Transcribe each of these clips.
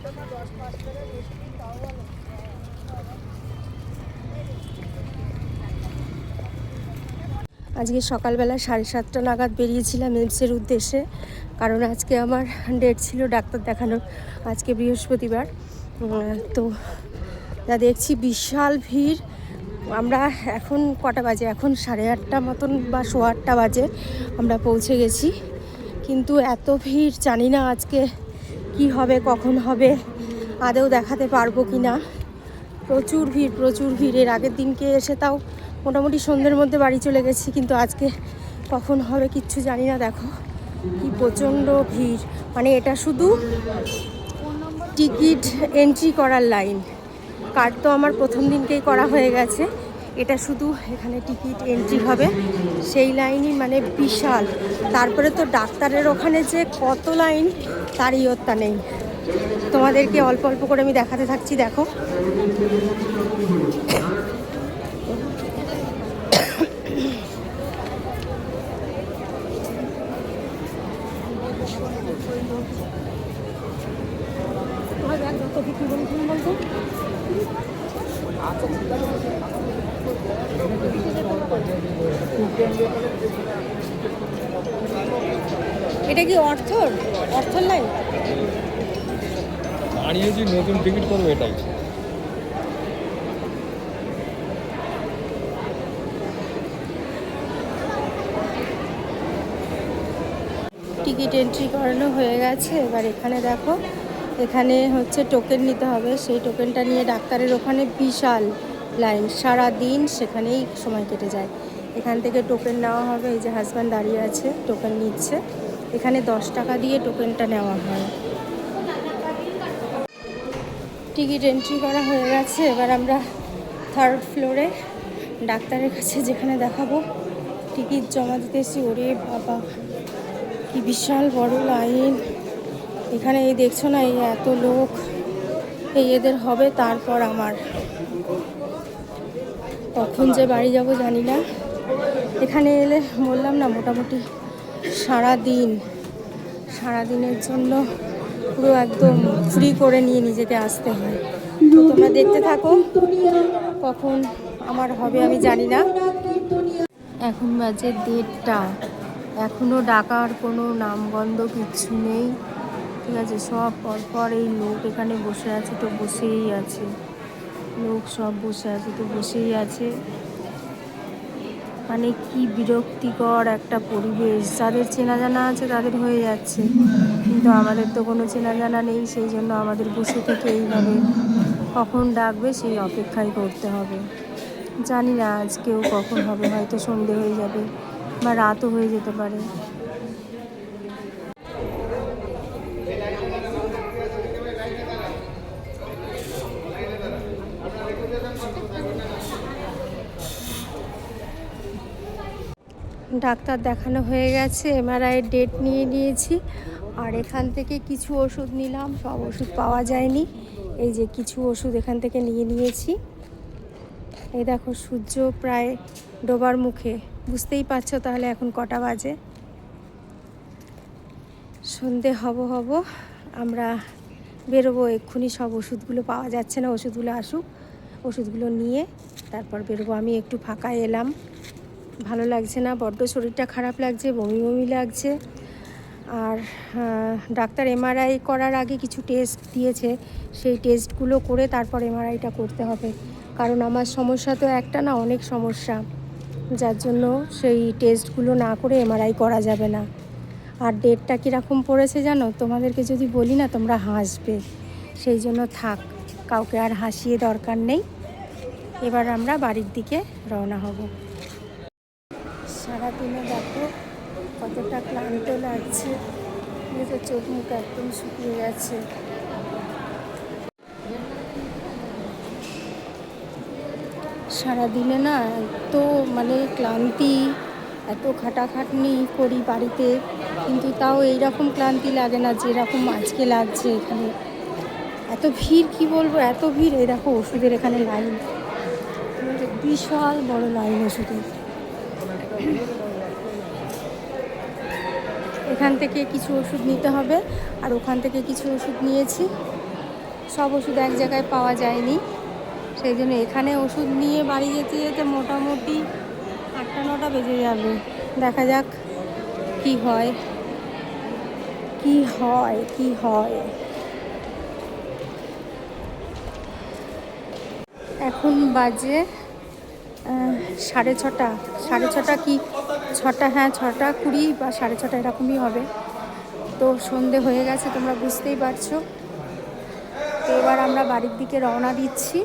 আজকে সকালবেলা 7:30 নাগাদ বেরিয়েছিলাম এইমসের উদ্দেশ্যে, কারণ আজকে আমার ডেট ছিল ডাক্তার দেখানোর। আজকে বৃহস্পতিবার। তো যা দেখছি বিশাল ভিড়। আমরা এখন কটা বাজে? এখন 8:30 মতন বা 8:15 বাজে আমরা পৌঁছে গেছি। কিন্তু এত ভিড়, জানি না আজকে কি হবে, কখন হবে, আদৌ দেখাতে পারবো কি না। প্রচুর ভিড়, প্রচুর ভিড়। এর আগের দিনকে এসে তাও মোটামুটি সন্ধ্যের মধ্যে বাড়ি চলে গেছি, কিন্তু আজকে কখন হবে কিচ্ছু জানি না। দেখো কি প্রচণ্ড ভিড়। মানে এটা শুধু টিকিট এন্ট্রি করার লাইন। কার্ড তো আমার প্রথম দিনকেই করা হয়ে গেছে। এটা শুধু এখানে টিকিট এন্ট্রি হবে সেই লাইনই, মানে বিশাল। তারপরে তো ডাক্তারের ওখানে যে কত লাইন তার ইয়ত্তা নেই। তোমাদেরকে অল্প অল্প করে আমি দেখাতে থাকছি। দেখো এটা কি অর্থর লাইন? দাঁড়িয়েছি, নতুন টিকিট করবো এটাই। টিকিট এন্ট্রি করানো হয়ে গেছে। এবার এখানে দেখো, এখানে হচ্ছে টোকেন নিতে হবে। সেই টোকেনটা নিয়ে ডাক্তারের ওখানে বিশাল লাইন, সারা দিন সেখানেই সময় কেটে যায়। এখান থেকে টোকেন নেওয়া হবে। এই যে হাজব্যান্ড দাঁড়িয়ে আছে, টোকেন নিচ্ছে। এখানে 10 টাকা দিয়ে টোকেনটা নেওয়া হয়। টিকিট এন্ট্রি করা হয়ে গেছে। এবার আমরা 3rd ফ্লোরে ডাক্তারের কাছে যেখানে দেখাবো টিকিট জমা দিতেছি। ওরে বাবা, কি বিশাল বড় লাইন এখানে। এই দেখছো না, এই এত লোক। এই এদের হবে, তারপর আমার কখন যে বাড়ি যাব জানি না। এখানে এলে বললাম না, মোটামুটি সারাদিনের জন্য পুরো একদম ফ্রি করে নিয়ে নিজেকে আসতে হয়। তো তোমরা দেখতে থাকো, কখন আমার হবে আমি জানি না। এখন বাজে 1:30, এখনও ডাকার কোনো নামগন্ধ কিচ্ছু নেই। ঠিক আছে, সব পরপর এই লোক এখানে বসে আছে, তো বসেই আছে। লোক সব বসে আছে, তো বসেই আছে। মানে কি বিরক্তিকর একটা পরিবেশ। যাদের চেনা জানা আছে তাদের হয়ে যাচ্ছে, কিন্তু আমাদের তো কোনো চেনা জানা নেই। সেই জন্য আমাদের বসে থেকে এইভাবে কখন ডাকবে সেই অপেক্ষাই করতে হবে। জানি না আজকেও কখন হবে, হয়তো সন্ধে হয়ে যাবে বা রাতও হয়ে যেতে পারে। ডাক্তার দেখানো হয়ে গেছে, এমআরআইয়ের ডেট নিয়ে নিয়েছি। আর এখান থেকে কিছু ওষুধ নিলাম, সব ওষুধ পাওয়া যায়নি। এই যে কিছু ওষুধ এখান থেকে নিয়ে নিয়েছি। এই দেখো, সূর্য প্রায় ডোবার মুখে, বুঝতেই পারছো তাহলে এখন কটা বাজে। সন্ধে হব আমরা বেরোবো এক্ষুনি। সব ওষুধগুলো পাওয়া যাচ্ছে না, ওষুধগুলো আসুক, ওষুধগুলো নিয়ে তারপর বেরোবো। আমি একটু ফাঁকা এলাম, ভালো লাগছে না, বড্ড শরীরটা খারাপ লাগছে, বমি বমি লাগছে। আর ডাক্তার এমআরআই করার আগে কিছু টেস্ট দিয়েছে, সেই টেস্টগুলো করে তারপর এমআরআইটা করতে হবে। কারণ আমার সমস্যা তো একটা না, অনেক সমস্যা, যার জন্য সেই টেস্টগুলো না করে এমআরআই করা যাবে না। আর ডেটটা কীরকম পড়েছে জানো? তোমাদেরকে যদি বলি না তোমরা হাসবে, সেই জন্য থাক, কাউকে আর হাসিয়ে দরকার নেই। এবার আমরা বাড়ির দিকে রওনা হব। সারাদিনে দেখো কতটা ক্লান্ত লাগছে, নিজের চোখ মুখ একদম শুকিয়ে গেছে। সারাদিনে না এত মানে ক্লান্তি, এত খাটাখাটনি করি বাড়িতে, কিন্তু তাও এইরকম ক্লান্তি লাগে না যেরকম আজকে লাগছে। এখানে এত ভিড়, কি বলবো, এত ভিড়। এই দেখো ওষুধের এখানে লাইন, বিশাল বড় লাইন ওষুধের। এখান থেকে কিছু ওষুধ নিতে হবে, আর ওখান থেকে কিছু ওষুধ নিয়েছি। সব ওষুধ এক জায়গায় পাওয়া যায়নি, সেই জন্য এখানে ওষুধ নিয়ে বাড়ি যেতে যেতে মোটামুটি 8টা-9টা বেজে যাবে। দেখা যাক কি হয় কি হয় কি হয়। এখন বাজে 6:30, 6:30 কি 6টা, হ্যাঁ 6:20 বা 6:30 এরকমই হবে। তো সন্ধে হয়ে গেছে, তোমরা বুঝতেই পারছো। তো এবার আমরা বাড়ির দিকে রওনা দিচ্ছি।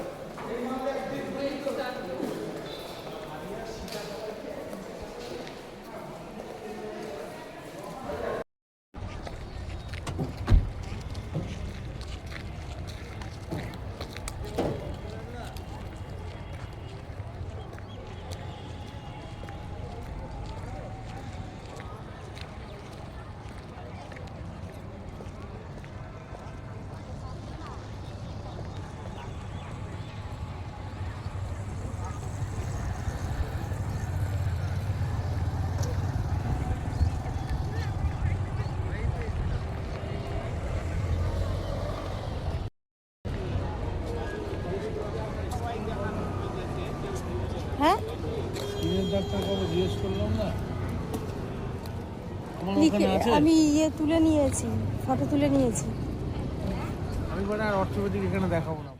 হ্যাঁ, সিনিয়র ডাক্তারবাবু জিজ্ঞেস করলাম না, আমার ওখানে আছে। আমি তুলে নিয়েছি, ফটো তুলে নিয়েছি। আমি বলে আর অর্থোপেডিক এখানে দেখাবো না।